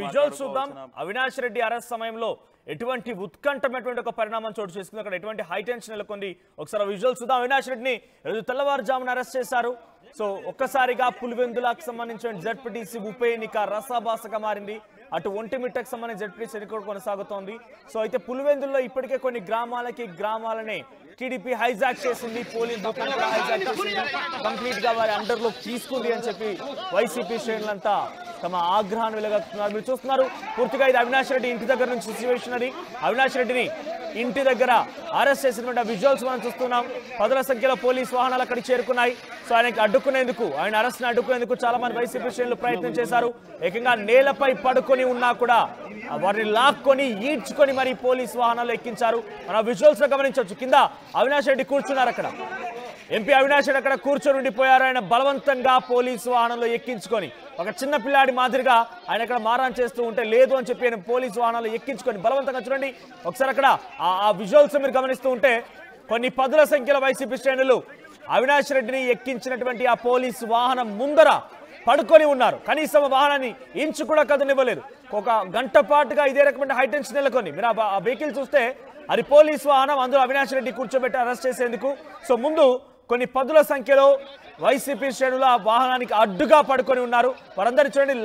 Visuals చూద్దాం. Avinash Reddy arrest సమయంలో ఎటువంటి ఉత్కంఠమైనటువంటి ఒక పరిణామం చోటు చేసుకుంది, అక్కడ ఎటువంటి హై టెన్షన్ నెలకొంది. ఒకసారి విజువల్స్ చూద్దాం. అవినాష్ రెడ్డిని ఈరోజు తెల్లవారుజామున అరెస్ట్ చేశారు. సో ఒక్కసారిగా పులివెందులకు సంబంధించిన జెడ్పీటీసీ ఉప ఎన్నిక రసాభాసగా మారింది. అటు ఒంటిమిట్టకు సంబంధించిన జెడ్పీటీసీ ఎన్నిక కొనసాగుతోంది. సో అయితే పులివెందుల్లో ఇప్పటికే కొన్ని గ్రామాలనే టీడీపీ హైజాక్ చేసింది, పోలింగ్ బూత్ కూడా హైజాక్ చేసింది, కంప్లీట్ గా వారి అండర్లో తీసుకుంది అని చెప్పి వైసీపీ శ్రేణులంతా తమ ఆగ్రహాన్ని వెలగక్కుతున్నారు. మీరు చూస్తున్నారు పూర్తిగా ఇది అవినాష్ రెడ్డి ఇంటి దగ్గర నుంచి సిచ్యువేషన్. అది అవినాష్ రెడ్డిని ఇంటి దగ్గర అరెస్ట్ చేసినటువంటి విజువల్స్ మనం చూస్తున్నాం. పదుల సంఖ్యలో పోలీస్ వాహనాలు అక్కడికి చేరుకున్నాయి. సో ఆయనకి అడ్డుకునేందుకు, ఆయన అరెస్ట్ ని అడ్డుకునేందుకు చాలా మంది వైసీపీ శ్రేణులు ప్రయత్నం చేశారు. ఏకంగా నేలపై పడుకొని ఉన్నా కూడా వారిని లాక్కొని ఈడ్చుకొని మరి పోలీస్ వాహనాలు ఎక్కించారు. మన విజువల్స్ లో గమనించవచ్చు. కింద అవినాష్ రెడ్డి కూర్చున్నారు. అక్కడ ఎంపీ అవినాష్ రెడ్డి అక్కడ కూర్చొని ఉండిపోయారు. ఆయన బలవంతంగా పోలీసు వాహనంలో ఎక్కించుకొని, ఒక చిన్న పిల్లాడి మాదిరిగా ఆయన అక్కడ మారాన్ చేస్తూ ఉంటే లేదు అని చెప్పి ఆయన పోలీసు వాహనాలు ఎక్కించుకొని బలవంతంగా, చూడండి ఒకసారి అక్కడ ఆ విజువల్స్ మీరు గమనిస్తూ ఉంటే కొన్ని పదుల సంఖ్యలో వైసీపీ శ్రేణులు అవినాష్ రెడ్డిని ఎక్కించినటువంటి ఆ పోలీసు వాహనం ముందర పడుకొని ఉన్నారు. కనీసం వాహనాన్ని ఇంచు కూడా కదనివ్వలేదు. ఒక గంట పాటుగా ఇదే రకమైన హైటెన్షన్ నెలకొని మీరు ఆ వెహికల్ చూస్తే అది పోలీసు వాహనం, అందులో అవినాష్ రెడ్డి కూర్చోబెట్టి అరెస్ట్ చేసేందుకు. సో ముందు కొన్ని పదుల సంఖ్యలో వైసీపీ శ్రేణులు ఆ వాహనానికి అడ్డుగా పడుకొని ఉన్నారు. వారందరినీ చూడండి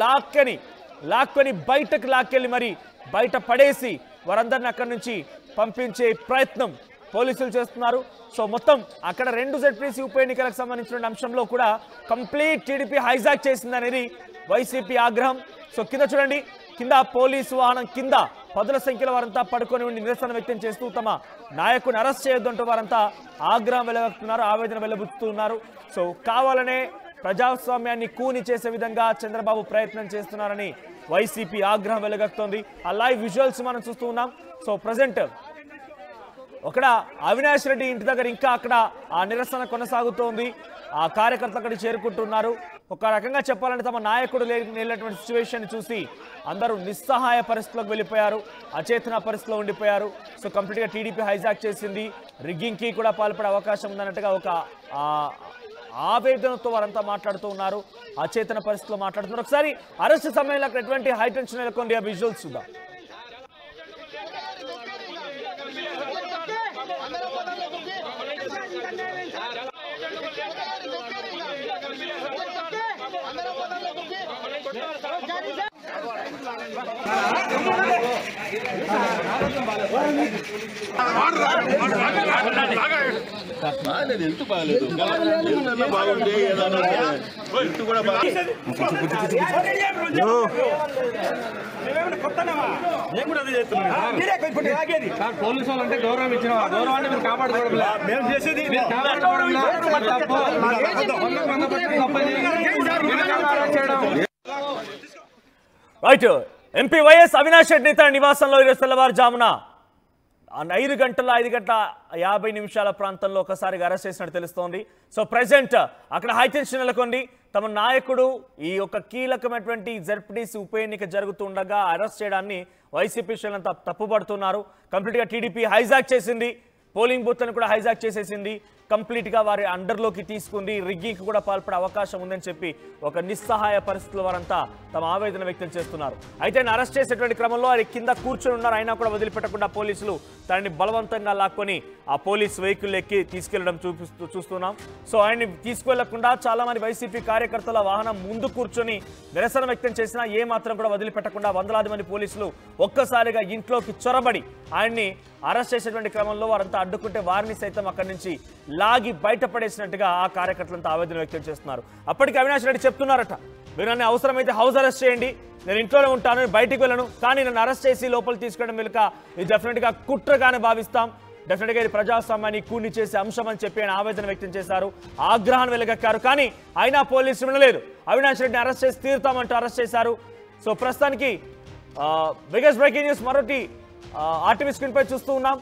లాక్కొని బయటకు లాక్కెళ్ళి మరి బయట పడేసి వారందరిని అక్కడి నుంచి పంపించే ప్రయత్నం పోలీసులు చేస్తున్నారు. సో మొత్తం అక్కడ 2 జెడ్పీటీసీ ఉప ఎన్నికలకు సంబంధించిన అంశంలో కూడా కంప్లీట్ టీడీపీ హైజాక్ చేసిందనేది వైసీపీ ఆగ్రహం. సో కింద చూడండి, కింద పోలీసు వాహనం కింద పదుల సంఖ్యలో వారంతా పడుకొని ఉండి నిరసన వ్యక్తం చేస్తూ తమ నాయకుని అరెస్ట్ చేయొద్దంటూ వారంతా ఆగ్రహం వెలగక్కుతున్నారు, ఆవేదన వెలబుచ్చుతున్నారు. సో కావాలనే ప్రజాస్వామ్యాన్ని కూని చేసే విధంగా చంద్రబాబు ప్రయత్నం చేస్తున్నారని వైసీపీ ఆగ్రహం వెలగక్కుతోంది. ఆ లైవ్ విజువల్స్ మనం చూస్తూ ఉన్నాం. సో ప్రజెంట్ అక్కడ అవినాష్ రెడ్డి ఇంటి దగ్గర ఇంకా అక్కడ ఆ నిరసన కొనసాగుతోంది. ఆ కార్యకర్తలు అక్కడికి చేరుకుంటున్నారు. ఒక రకంగా చెప్పాలంటే తమ నాయకుడు లేనటువంటి సిచ్యువేషన్ చూసి అందరూ నిస్సహాయ పరిస్థితులకు వెళ్ళిపోయారు, అచేతన పరిస్థితిలో ఉండిపోయారు. సో కంప్లీట్గా టీడీపీ హైజాక్ చేసింది, రిగ్గింగ్కి కూడా పాల్పడే అవకాశం ఉందన్నట్టుగా ఒక ఆవేదనతో వారంతా మాట్లాడుతూ ఉన్నారు, అచేతన పరిస్థితిలో మాట్లాడుతున్నారు. ఒకసారి అరెస్ట్ సమయంలో అక్కడ ఎటువంటి హై టెన్షన్ నెలకొంది, ఆ విజువల్స్ చూద్దాం. హెల్త్ బాగాలేదు, బాగుంది హెల్త్ కూడా పోలీసు వాళ్ళు అంటే గౌరవం ఇచ్చిన గౌరవాన్ని మీరు కాపాడుకోవడం మేము చేసేది right. MP YS Avinash Reddy తన నివాసంలో ఈరోజు తెల్లవారుజామున 5 గంటల 50 ప్రాంతంలో ఒకసారిగా అరెస్ట్ చేసినట్టు తెలుస్తోంది. సో ప్రెసెంట్ అక్కడ హైటెన్షన్ నెలకొంది. తమ నాయకుడు ఈ యొక్క కీలకమైనటువంటి జెడ్పీటీసీ ఉప ఎన్నిక జరుగుతుండగా అరెస్ట్ చేయడాన్ని వైసీపీ శ్రేణులంతా తప్పుపడుతున్నారు. కంప్లీట్గా టీడీపీ హైజాక్ చేసింది, పోలింగ్ బూత్లను కూడా హైజాక్ చేసేసింది, కంప్లీట్గా వారి అండర్లోకి తీసుకుంది, రిగ్గింగ్కి కూడా పాల్పడే అవకాశం ఉందని చెప్పి ఒక నిస్సహాయ పరిస్థితుల్లో వారంతా తమ ఆవేదన వ్యక్తం చేస్తున్నారు. అయితే ఆయన అరెస్ట్ చేసేటువంటి క్రమంలో ఆయన కింద కూర్చొని ఉన్నారు. అయినా కూడా వదిలిపెట్టకుండా పోలీసులు తనని బలవంతంగా లాక్కొని ఆ పోలీస్ వెహికల్ ఎక్కి తీసుకెళ్లడం చూస్తున్నాం. సో ఆయన్ని తీసుకెళ్లకుండా చాలా మంది వైసీపీ కార్యకర్తల వాహనం ముందు కూర్చొని నిరసన వ్యక్తం చేసినా ఏ మాత్రం కూడా వదిలిపెట్టకుండా వందలాది మంది పోలీసులు ఒక్కసారిగా ఇంట్లోకి చొరబడి ఆయన్ని అరెస్ట్ చేసేటువంటి క్రమంలో వారంతా అడ్డుకుంటే వారిని సైతం అక్కడి నుంచి లాగి బయటపడేసినట్టుగా ఆ కార్యకర్తలంతా ఆవేదన వ్యక్తం చేస్తున్నారు. అప్పటికి అవినాష్ రెడ్డి చెప్తున్నారట, మీరు నన్ను అవసరమైతే హౌస్ అరెస్ట్ చేయండి, నేను ఇంట్లోనే ఉంటాను, బయటికి వెళ్ళను, కానీ నన్ను అరెస్ట్ చేసి లోపల తీసుకెళ్ళడం వెనుక ఇది డెఫినెట్గా కుట్రగానే భావిస్తాం, డెఫినెట్గా ఇది ప్రజాస్వామ్యాన్ని కూని చేసే అంశం అని చెప్పి ఆయన ఆవేదన వ్యక్తం చేశారు, ఆగ్రహాన్ని వెలగక్కారు. కానీ అయినా పోలీసులు వినలేదు. అవినాష్ రెడ్డిని అరెస్ట్ చేసి తీరుతామంటూ అరెస్ట్ చేశారు. సో ప్రస్తుతానికి బిగ్గెస్ట్ బ్రేకింగ్ న్యూస్ మరొకటి ఆర్టీవీ స్క్రీన్ పై చూస్తూ ఉన్నాం.